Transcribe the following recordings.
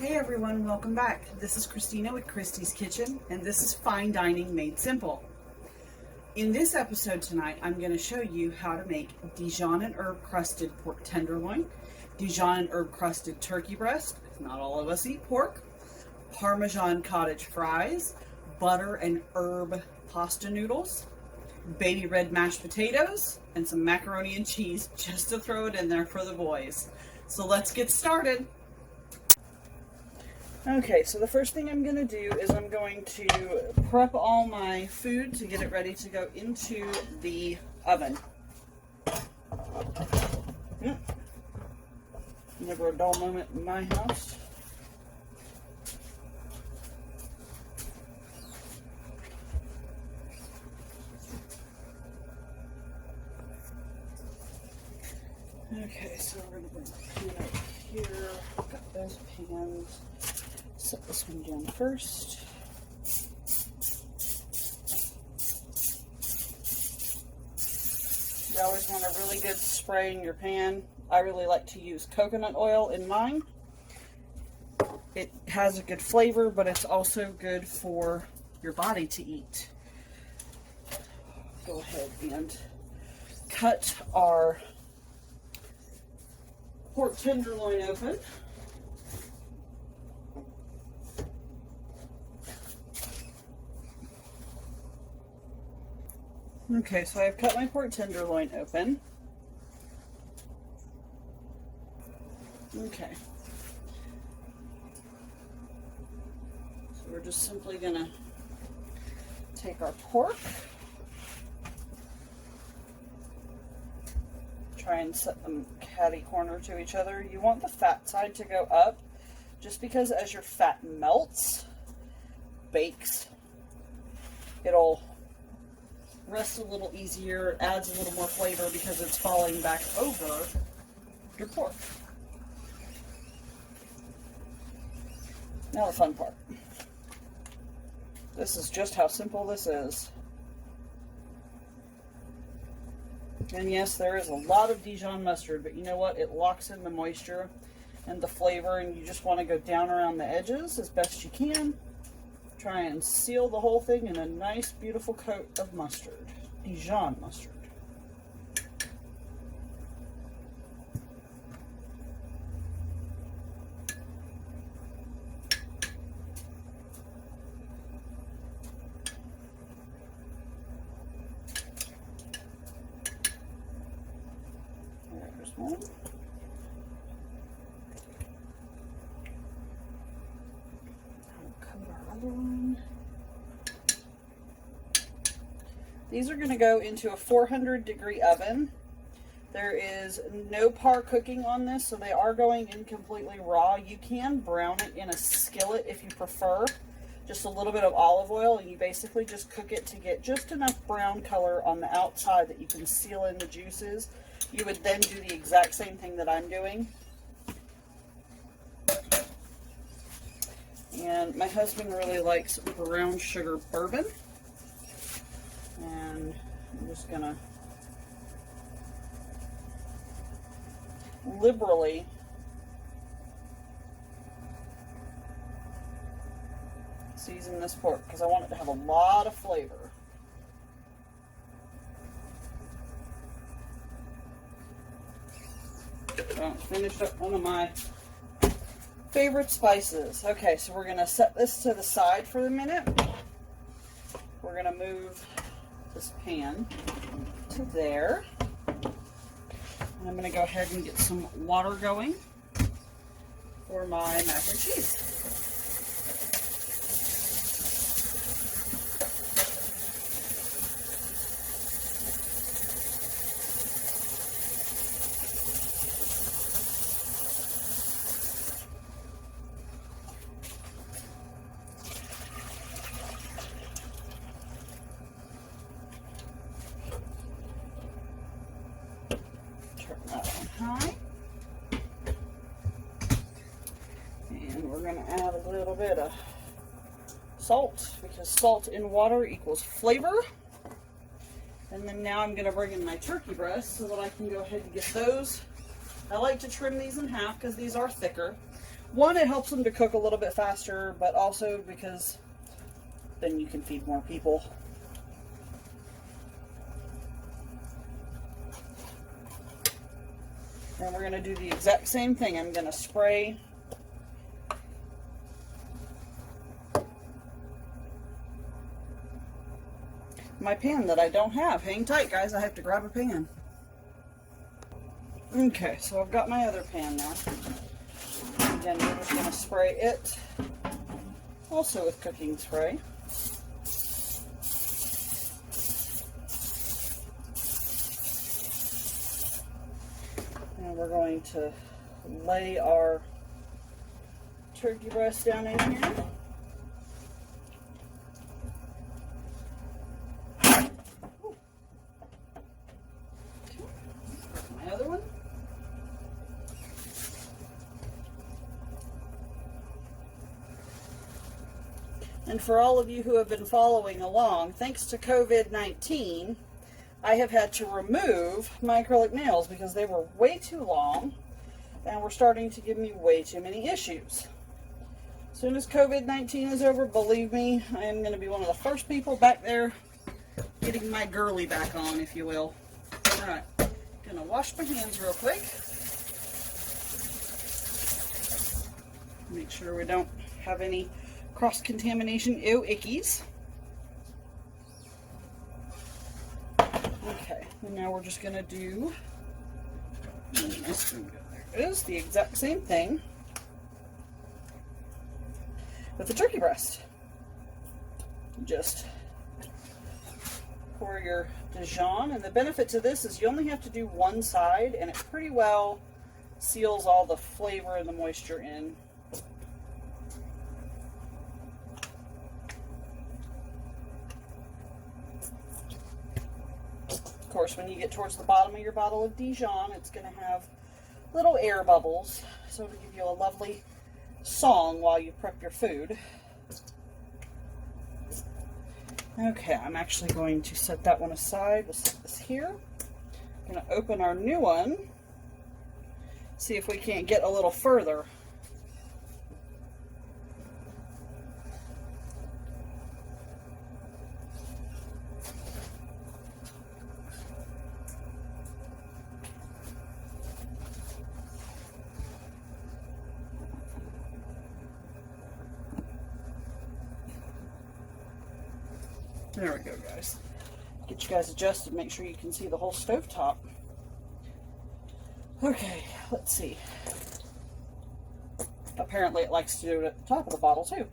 Hey everyone, welcome back. This is Christina with Christy's Kitchen, and this is Fine Dining Made Simple. In this episode tonight, I'm going to show you how to make Dijon and herb crusted pork tenderloin, Dijon and herb crusted turkey breast, not all of us eat pork, Parmesan cottage fries, butter and herb pasta noodles, baby red mashed potatoes, and some macaroni and cheese just to throw it in there for the boys. So let's get started. Okay, so the first thing I'm going to do is I'm going to prep all my food to get it ready to go into the oven. Never a dull moment in my house. Okay, so we're going to bring the pan over here. I've got those pans. Set this one down first. You always want a really good spray in your pan. I really like to use coconut oil in mine. It has a good flavor, but it's also good for your body to eat. Go ahead and cut our pork tenderloin open. Okay, so I've cut my pork tenderloin open. Okay. So we're just simply going to take our pork, try and set them catty corner to each other. You want the fat side to go up, just because as your fat melts, bakes, it'll rest a little easier, adds a little more flavor because it's falling back over your pork. Now the fun part. This is just how simple this is. And yes, there is a lot of Dijon mustard, but you know what? It locks in the moisture and the flavor, and you just want to go down around the edges as best you can. Try and seal the whole thing in a nice, beautiful coat of mustard. Dijon mustard. There's one. These are going to go into a 400-degree oven. There is no par cooking on this, so they are going in completely raw. You can brown it in a skillet if you prefer. Just a little bit of olive oil, and you basically just cook it to get just enough brown color on the outside that you can seal in the juices. You would then do the exact same thing that I'm doing. And my husband really likes brown sugar bourbon. And I'm just gonna liberally season this pork because I want it to have a lot of flavor. So finished up one of my favorite spices. Okay, so we're gonna set this to the side for a minute. We're gonna move this pan to there. And I'm going to go ahead and get some water going for my mac and cheese. High. And we're going to add a little bit of salt because salt in water equals flavor. And then now I'm going to bring in my turkey breasts so that I can go ahead and get those. I like to trim these in half because these are thicker. One, it helps them to cook a little bit faster, but also because then you can feed more people. And we're going to do the exact same thing. I'm going to spray my pan that I don't have. Hang tight, guys. I have to grab a pan. Okay, so I've got my other pan now. Again, we're just going to spray it also with cooking spray. And we're going to lay our turkey breast down in here. My other one. And for all of you who have been following along, thanks to COVID-19, I have had to remove my acrylic nails because they were way too long and were starting to give me way too many issues. As soon as COVID-19 is over, believe me, I am going to be one of the first people back there getting my girly back on, if you will. Alright, going to wash my hands real quick. Make sure we don't have any cross-contamination. Ew, ickies. Okay, and now we're just going to do, there it is, the exact same thing with the turkey breast. Just pour your Dijon, and the benefit to this is you only have to do one side, and it pretty well seals all the flavor and the moisture in. Of course, when you get towards the bottom of your bottle of Dijon, it's going to have little air bubbles, so it'll give you a lovely song while you prep your food. Okay, I'm actually going to set that one aside. We'll set this here. I'm going to open our new one, see if we can't get a little further. There we go, guys. Get you guys adjusted, make sure you can see the whole stove top. Okay, let's see. Apparently it likes to do it at the top of the bottle too.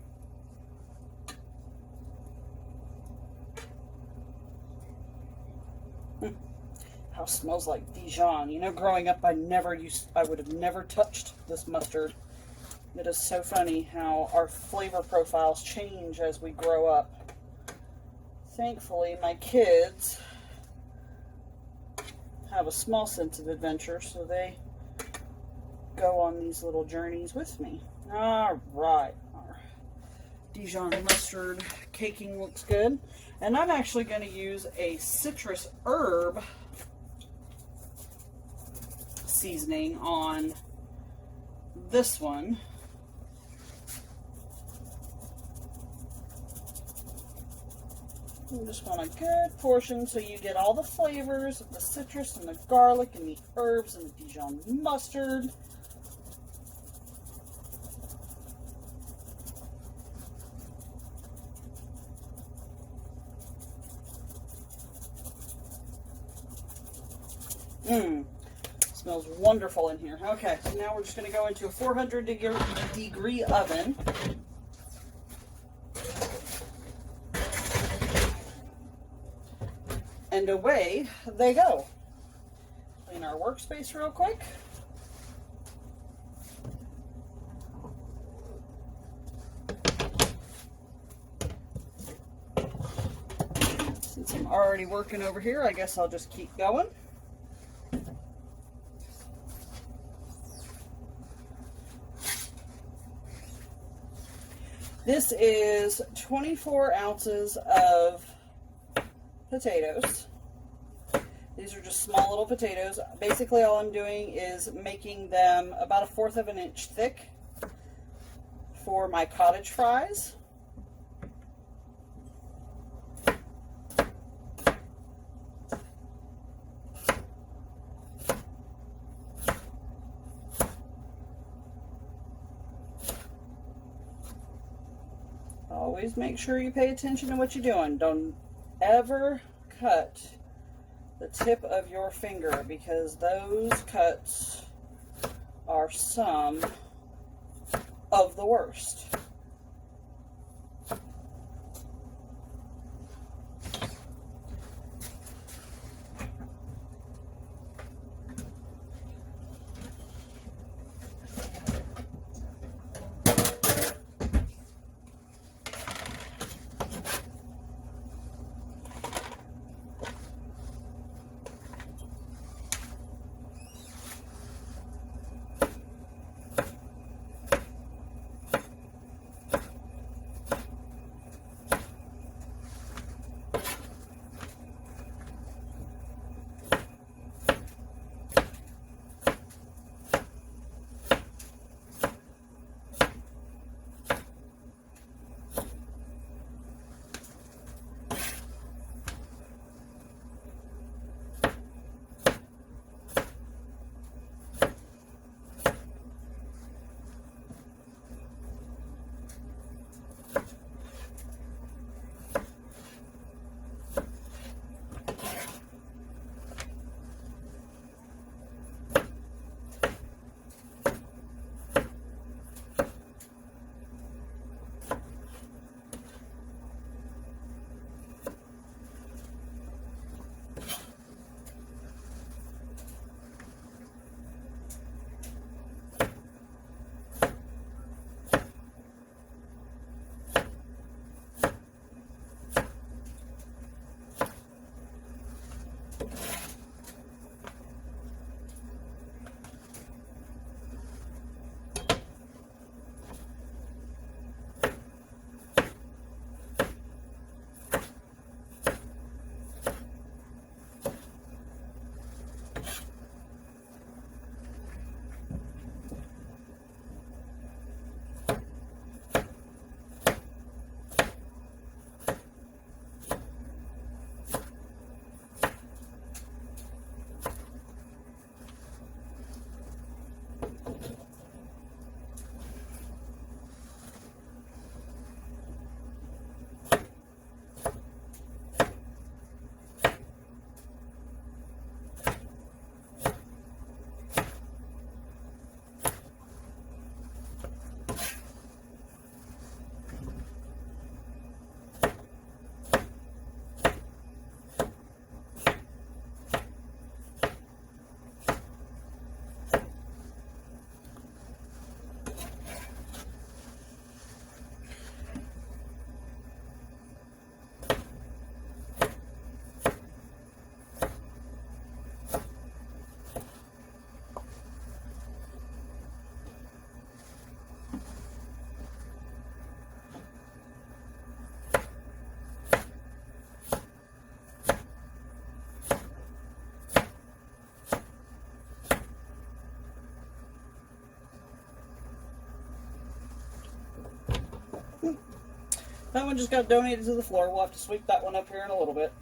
House smells like Dijon. You know, growing up I would have never touched this mustard. It is so funny how our flavor profiles change as we grow up. Thankfully, my kids have a small sense of adventure, so they go on these little journeys with me. All right, our Dijon mustard caking looks good. And I'm actually going to use a citrus herb seasoning on this one. You just want a good portion so you get all the flavors of the citrus and the garlic and the herbs and the Dijon mustard. Smells wonderful in here. Okay, so now we're just going to go into a 400-degree oven. And away they go. Clean our workspace real quick. Since I'm already working over here, I guess I'll just keep going. This is 24 ounces of potatoes. These are just small little potatoes. Basically all I'm doing is making them about 1/4 of an inch thick. for my cottage fries. Always make sure you pay attention to what you're doing. Don't ever cut the tip of your finger, because those cuts are some of the worst. That one just got donated to the floor. We'll have to sweep that one up here in a little bit.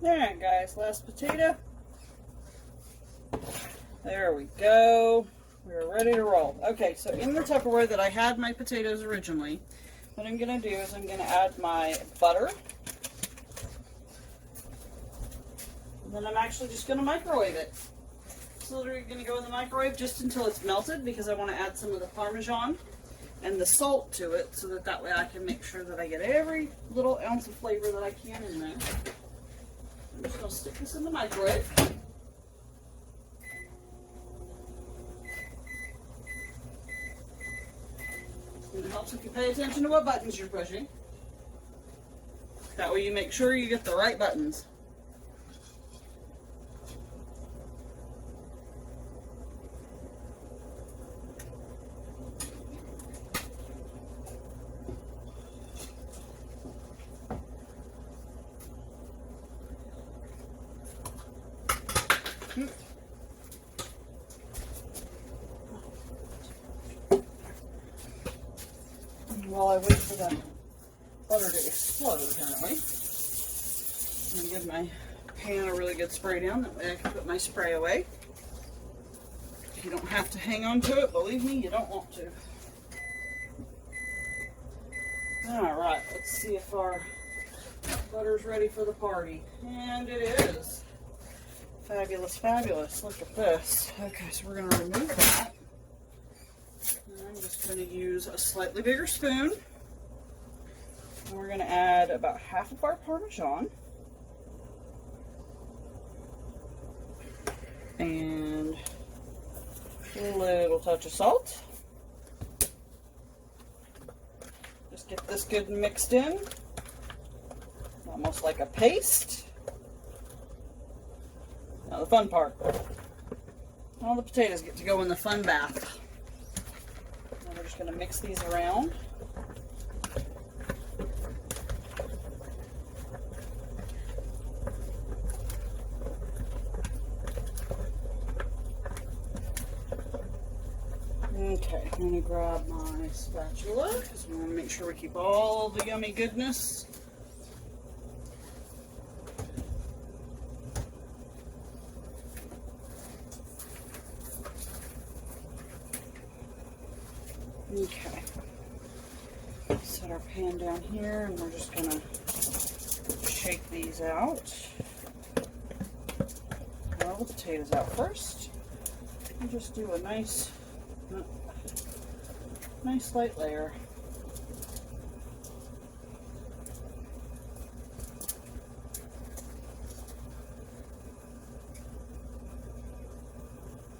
Alright guys, last potato. There we go. We're ready to roll. Okay, so in the Tupperware that I had my potatoes originally, what I'm going to do is I'm going to add my butter. And then I'm actually just going to microwave it. It's literally going to go in the microwave just until it's melted, because I want to add some of the Parmesan and the salt to it, so that way I can make sure that I get every little ounce of flavor that I can in there. I'm just going to stick this in the microwave. It helps if you pay attention to what buttons you're pushing. That way you make sure you get the right buttons. While I wait for the butter to explode, apparently, I'm going to give my pan a really good spray down. That way I can put my spray away. You don't have to hang on to it. Believe me, you don't want to. Alright, let's see if our Butter's ready for the party. And it is. Fabulous, fabulous. Look at this. Okay, so we're going to remove that. And I'm just going to use a slightly bigger spoon. And we're going to add about half of our Parmesan. And a little touch of salt. Just get this good and mixed in. Almost like a paste. Now the fun part. All the potatoes get to go in the fun bath. Now we're just going to mix these around. Okay, I'm going to grab my spatula because we want to make sure we keep all the yummy goodness. Okay, set our pan down here and we're just going to shake these out. Roll the potatoes out first and just do a nice light layer.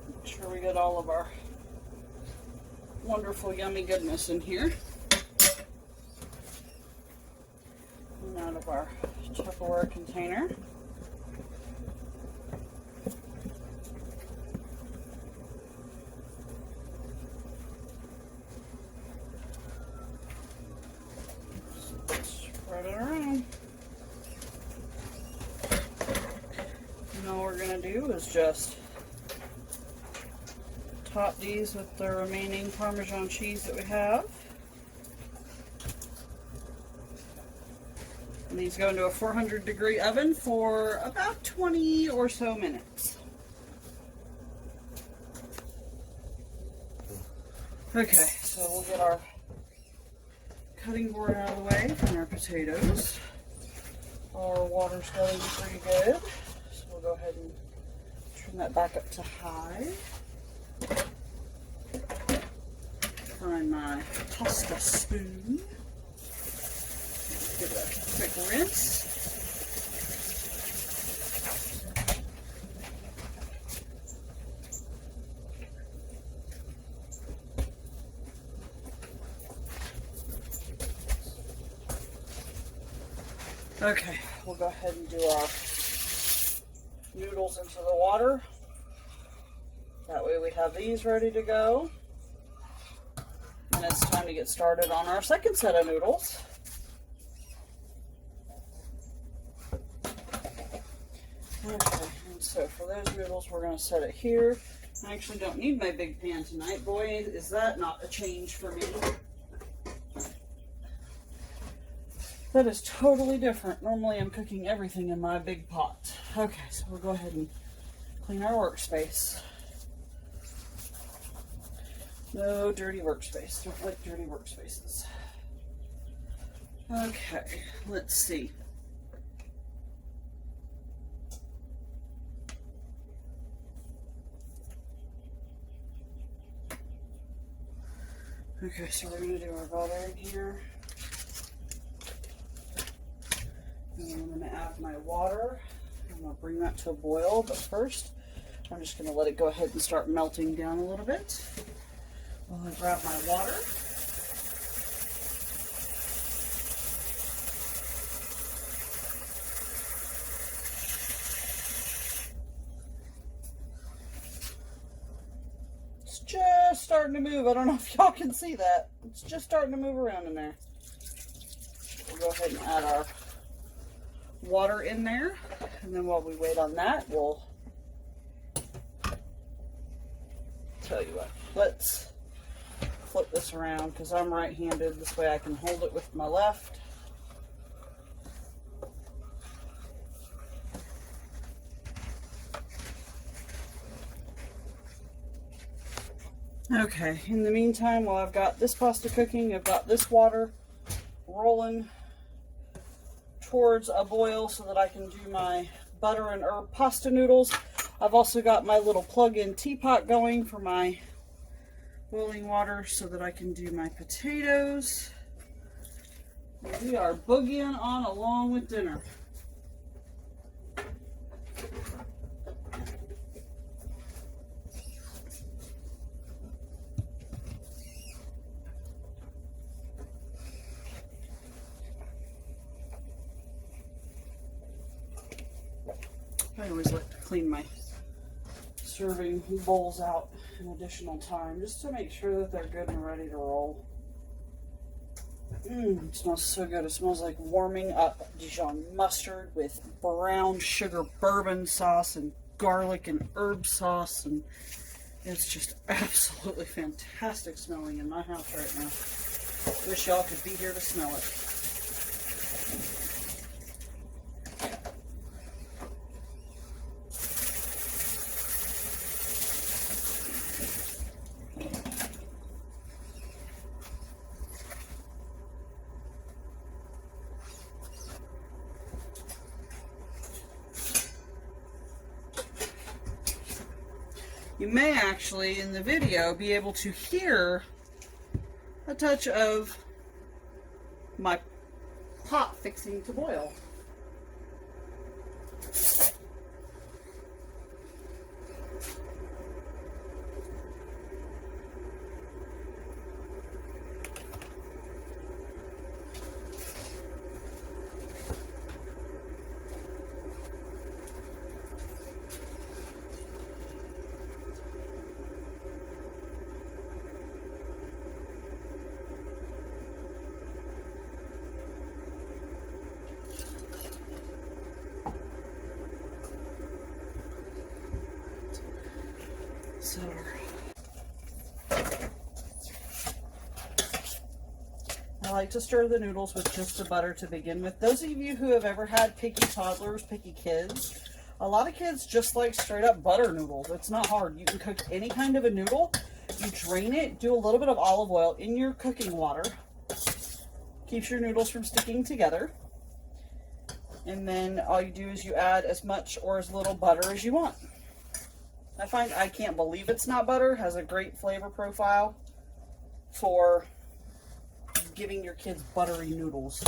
Make sure we get all of our wonderful yummy goodness in here. And out of our Tupperware container. Spread it around. And all we're going to do is just top these with the remaining Parmesan cheese that we have. And these go into a 400-degree oven for about 20 or so minutes. Okay, so we'll get our cutting board out of the way from our potatoes. Our water's getting pretty good, so we'll go ahead and turn that back up to high. Find my pasta spoon. Give it a quick rinse. Okay, we'll go ahead and do our noodles into the water. That way we have these ready to go. And it's time to get started on our second set of noodles. Okay, and so for those noodles, we're going to set it here. I actually don't need my big pan tonight. Boy, is that not a change for me. That is totally different. Normally I'm cooking everything in my big pot. Okay, so we'll go ahead and clean our workspace. No dirty workspace. Don't like dirty workspaces. Okay, let's see. Okay, so we're going to do our butter in here. And I'm going to add my water. I'm going to bring that to a boil, but first I'm just going to let it go ahead and start melting down a little bit. While I grab my water. It's just starting to move. I don't know if y'all can see that. It's just starting to move around in there. We'll go ahead and add our water in there, and then while we wait on that, we'll tell you what, let's flip this around because I'm right-handed. This way I can hold it with my left. Okay, in the meantime, while I've got this pasta cooking, I've got this water rolling towards a boil so that I can do my butter and herb pasta noodles. I've also got my little plug-in teapot going for my boiling water so that I can do my potatoes. We are boogieing on along with dinner. I always like to clean my serving bowls out an additional time just to make sure that they're good and ready to roll. It smells so good. It smells like warming up Dijon mustard with brown sugar bourbon sauce and garlic and herb sauce, and it's just absolutely fantastic smelling in my house right now. Wish y'all could be here to smell it. You may actually, in the video, be able to hear a touch of my pot fixing to boil. So, I like to stir the noodles with just the butter to begin with. Those of you who have ever had picky toddlers, picky kids, a lot of kids just like straight up butter noodles. It's not hard. You can cook any kind of a noodle. You drain it, do a little bit of olive oil in your cooking water. Keeps your noodles from sticking together. And then all you do is you add as much or as little butter as you want. I find I Can't Believe It's Not Butter has a great flavor profile for giving your kids buttery noodles.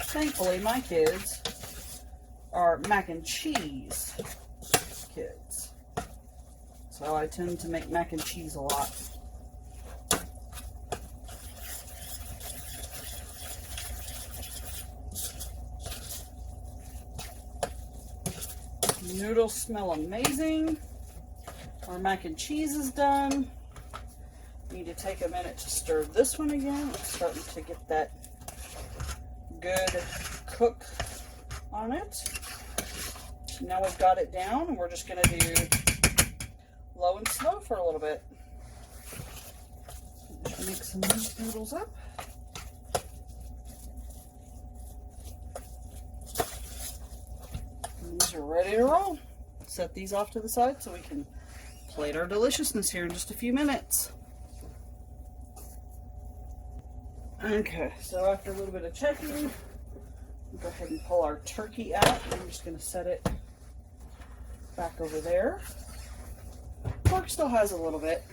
Thankfully, my kids are mac and cheese kids. So I tend to make mac and cheese a lot. Noodles smell amazing. Our mac and cheese is done. Need to take a minute to stir this one again. It's starting to get that good cook on it. Now we've got it down, and we're just going to do low and slow for a little bit. Mix some of these noodles up. These are ready to roll. Set these off to the side so we can plate our deliciousness here in just a few minutes. Okay, so after a little bit of checking, we'll go ahead and pull our turkey out. I'm just going to set it back over there. Pork still has a little bit.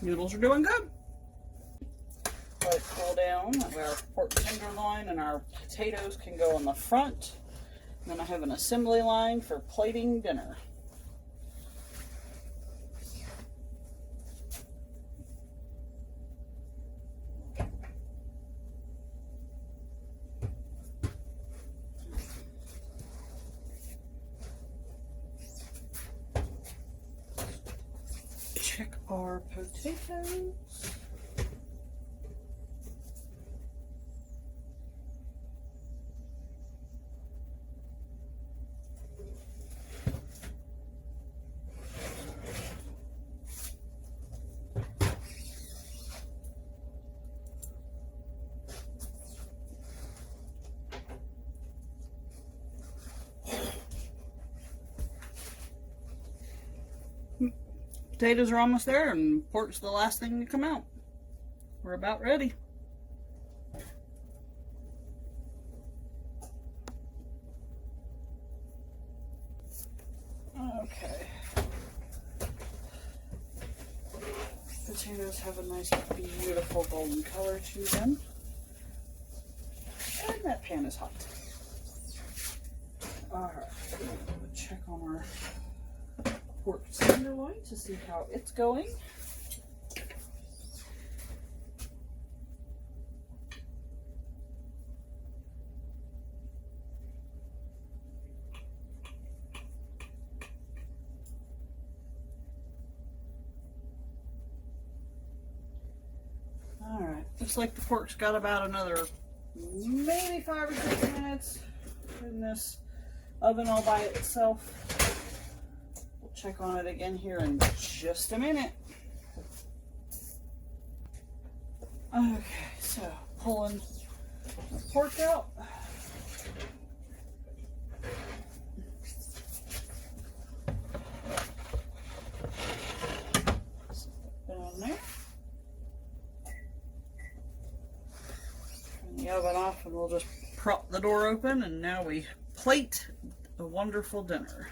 Noodles are doing good. Let it cool down. That way our pork tenderloin and our potatoes can go on the front. And then I have an assembly line for plating dinner. Check our potatoes. Potatoes are almost there, and pork's the last thing to come out. We're about ready. Okay. Potatoes have a nice, beautiful golden color to them. And that pan is hot. Alright, check on our pork tenderloin to see how it's going. Alright, looks like the pork's got about another maybe 5 or 6 minutes in this oven all by itself. We'll check on it again here in just a minute. Okay, so pulling the pork out. Set that down there. Turn the oven off and we'll just prop the door open, and now we plate a wonderful dinner.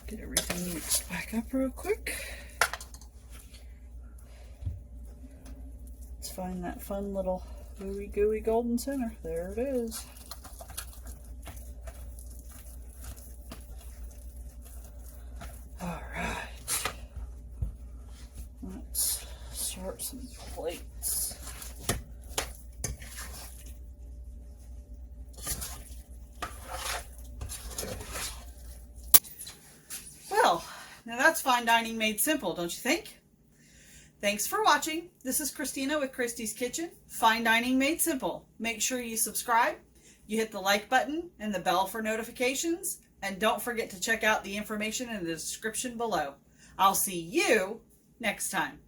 Get everything mixed back up real quick. Let's find that fun little ooey gooey golden center. There it is. Alright. Let's start some plates. Well, now that's fine dining made simple, don't you think? Thanks for watching. This is Christina with Christy's Kitchen. Fine dining made simple. Make sure you subscribe, you hit the like button and the bell for notifications, and don't forget to check out the information in the description below. I'll see you next time.